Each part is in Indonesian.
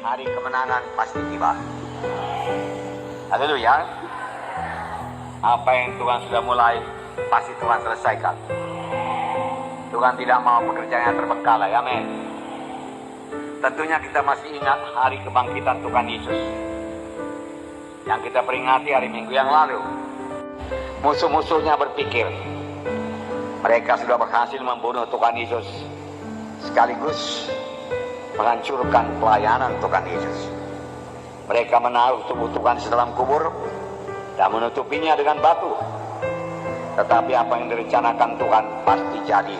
hari kemenangan pasti tiba. Haleluya. Apa yang Tuhan sudah mulai, pasti Tuhan selesaikan. Tuhan tidak mau pekerjaannya terbengkalai. Amin. Tentunya kita masih ingat hari kebangkitan Tuhan Yesus yang kita peringati hari Minggu yang lalu. Musuh-musuhnya berpikir mereka sudah berhasil membunuh Tuhan Yesus, sekaligus menghancurkan pelayanan Tuhan Yesus. Mereka menaruh tubuh Tuhan di dalam kubur dan menutupinya dengan batu. Tetapi apa yang direncanakan Tuhan pasti jadi.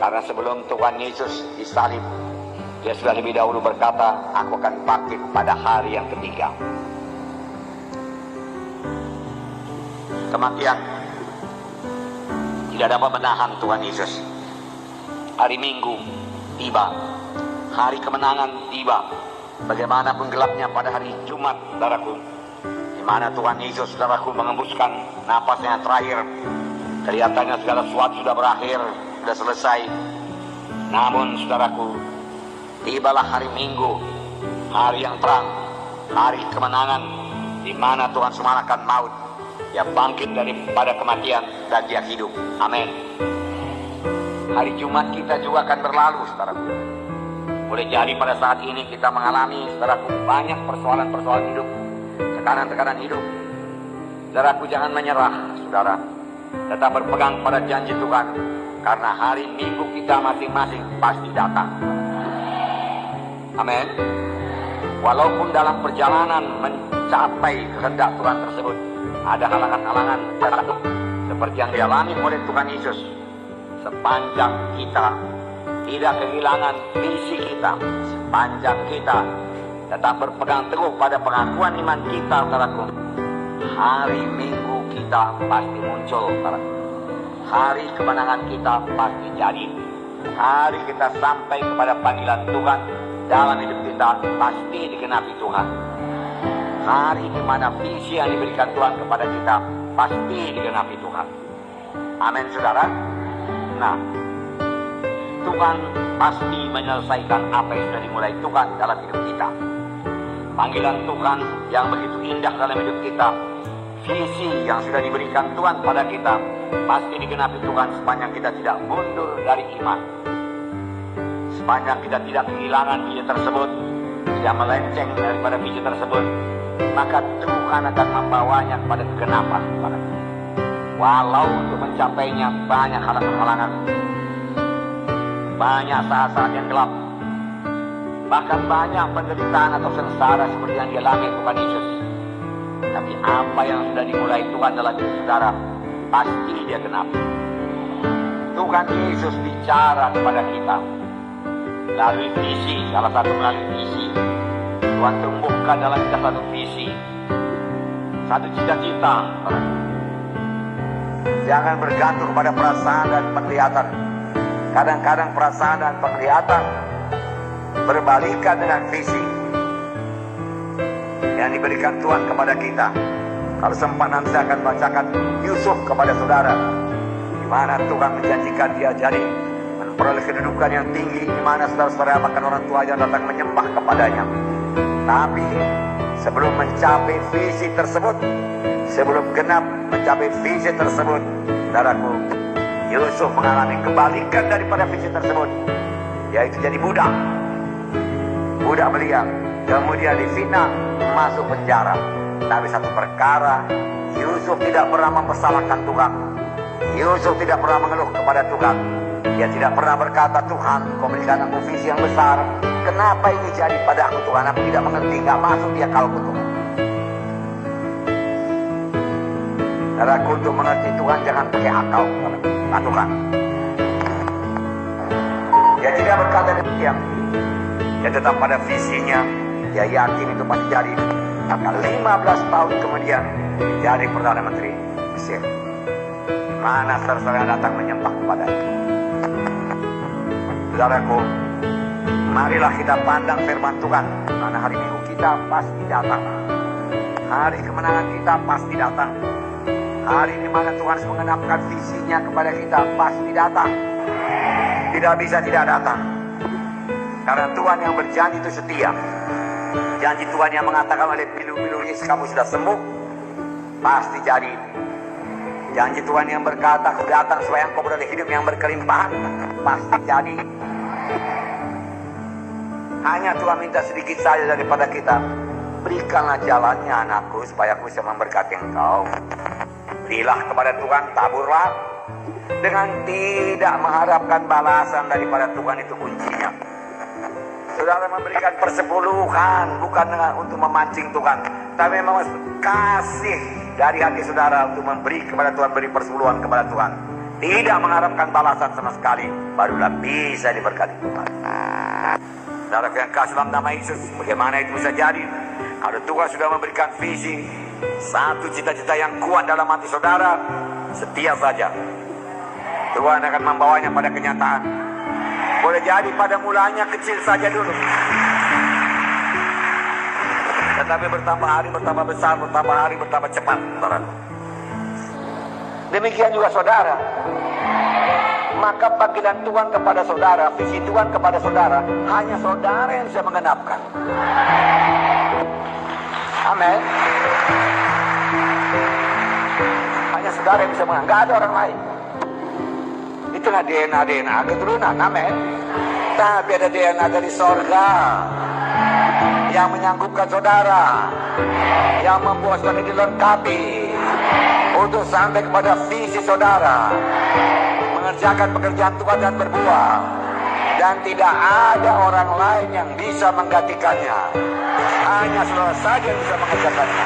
Karena sebelum Tuhan Yesus disalib, Dia sudah lebih dahulu berkata, aku akan bangkit pada hari yang ketiga. Kematian tidak dapat menahan Tuhan Yesus. Hari Minggu tiba, hari kemenangan tiba. Bagaimanapun gelapnya pada hari Jumat, saudaraku, di mana Tuhan Yesus, saudaraku, mengembuskan napasnya terakhir. Kelihatannya segala sesuatu sudah berakhir, sudah selesai. Namun, saudaraku, tibalah hari Minggu, hari yang terang, hari kemenangan, di mana Tuhan mengalahkan maut. Dia bangkit daripada kematian dan Dia hidup. Amin. Hari Jumat kita juga akan berlalu, saudaraku. Boleh jadi pada saat ini kita mengalami, saudaraku, banyak persoalan-persoalan hidup, tekanan-tekanan hidup. Saudaraku, jangan menyerah, saudara. Tetap berpegang pada janji Tuhan, karena hari Minggu kita masing-masing pasti datang. Amin. Walaupun dalam perjalanan mencapai kehendak Tuhan tersebut ada halangan-halangan seperti yang dialami oleh Tuhan Yesus, sepanjang kita tidak kehilangan visi kita, sepanjang kita tetap berpegang teguh pada pengakuan iman kita, saudaraku, hari Minggu kita pasti muncul, saudaraku. Hari kemenangan kita pasti jadi. Hari kita sampai kepada panggilan Tuhan dalam hidup kita pasti digenapi Tuhan. Hari di mana visi yang diberikan Tuhan kepada kita pasti digenapi Tuhan. Amin, saudara. Nah, Tuhan pasti menyelesaikan apa yang sudah dimulai Tuhan dalam hidup kita. Panggilan Tuhan yang begitu indah dalam hidup kita, visi yang sudah diberikan Tuhan pada kita, pasti digenapi Tuhan sepanjang kita tidak mundur dari iman. Sepanjang kita tidak kehilangan visi tersebut, tidak melenceng daripada visi tersebut, maka Tuhan akan membawanya kepada kegenapan. Walau untuk mencapainya banyak halangan-halangan, banyak saat-saat yang gelap, bahkan banyak penderitaan atau sengsara seperti yang dialami Tuhan Yesus. Tapi apa yang sudah dimulai Tuhan dalam hidup saudara, pasti Dia genapi. Tuhan Yesus bicara kepada kita melalui visi, salah satu melalui visi. Tuhan tumbuhkan dalam kita satu visi, satu cita-cita. Jangan bergantung kepada perasaan dan penglihatan. Kadang-kadang perasaan dan penglihatan berbalikan dengan visi yang diberikan Tuhan kepada kita. Kalau sempat nanti saya akan bacakan Yusuf kepada saudara, di mana Tuhan menjanjikan dia jadi memperoleh kedudukan yang tinggi, di mana saudara-saudara bahkan orang tuanya datang menyembah kepadanya. Tapi sebelum mencapai visi tersebut, sebelum genap mencapai visi tersebut, saudaraku, Yusuf mengalami kebalikan daripada visi tersebut, yaitu jadi budak belia, kemudian difitnah, masuk penjara. Tapi satu perkara, Yusuf tidak pernah mempersalahkan Tuhan. Yusuf tidak pernah mengeluh kepada Tuhan. Dia tidak pernah berkata, Tuhan, Kau berikan aku visi yang besar, kenapa ini jadi pada aku, Tuhan? Aku tidak mengerti, gak masuk di akalku, Tuhan. Saudaraku, untuk mengerti Tuhan jangan pakai akal, Tuhan. Dia tidak berkata demikian. Dia tetap pada visinya. Dia yakin itu pasti jadi. Maka 15 tahun kemudian jadi Perdana Menteri Mesir. Mana saudara datang menyembah kepadanya. Saudaraku, marilah kita pandang firman Tuhan. Mana hari Minggu kita pasti datang. Hari kemenangan kita pasti datang. Hari di mana Tuhan mengenapkan visinya kepada kita pasti datang. Tidak bisa tidak datang. Karena Tuhan yang berjanji itu setia. Janji Tuhan yang mengatakan oleh pilu-pilu Yesus, kamu sudah sembuh, pasti jadi. Janji Tuhan yang berkata, aku datang supaya engkau beroleh hidup yang berkelimpahan, pasti jadi. Hanya Tuhan minta sedikit saja daripada kita. Berikanlah jalannya anakku, supaya aku bisa memberkati engkau. Berilah kepada Tuhan, taburlah. Dengan tidak mengharapkan balasan daripada Tuhan, itu kuncinya. Saudara memberikan persepuluhan bukan untuk memancing Tuhan, tapi memang kasih dari hati saudara untuk memberi kepada Tuhan, beri persepuluhan kepada Tuhan. Tidak mengharapkan balasan sama sekali, barulah bisa diberkati Tuhan. Saudara yang kasih dalam nama Yesus, bagaimana itu bisa jadi? Kalau Tuhan sudah memberikan visi, satu cita-cita yang kuat dalam hati saudara, setia saja. Tuhan akan membawanya pada kenyataan. Boleh jadi pada mulanya kecil saja dulu, tetapi bertambah hari bertambah besar, bertambah hari bertambah cepat, saudara. Demikian juga saudara. Maka panggilan Tuhan kepada saudara, visi Tuhan kepada saudara, hanya saudara yang bisa menggenapkan. Amin. Hanya saudara yang bisa menggenapkan, nggak ada orang lain. Itulah DNA keturunan, amin. Tapi ada DNA dari sorga yang menyanggupkan saudara, yang membuat saudara dilengkapi untuk sampai kepada visi saudara, mengerjakan pekerjaan Tuhan dan berbuah. Dan tidak ada orang lain yang bisa menggantikannya, hanya saudara saja yang bisa mengerjakannya.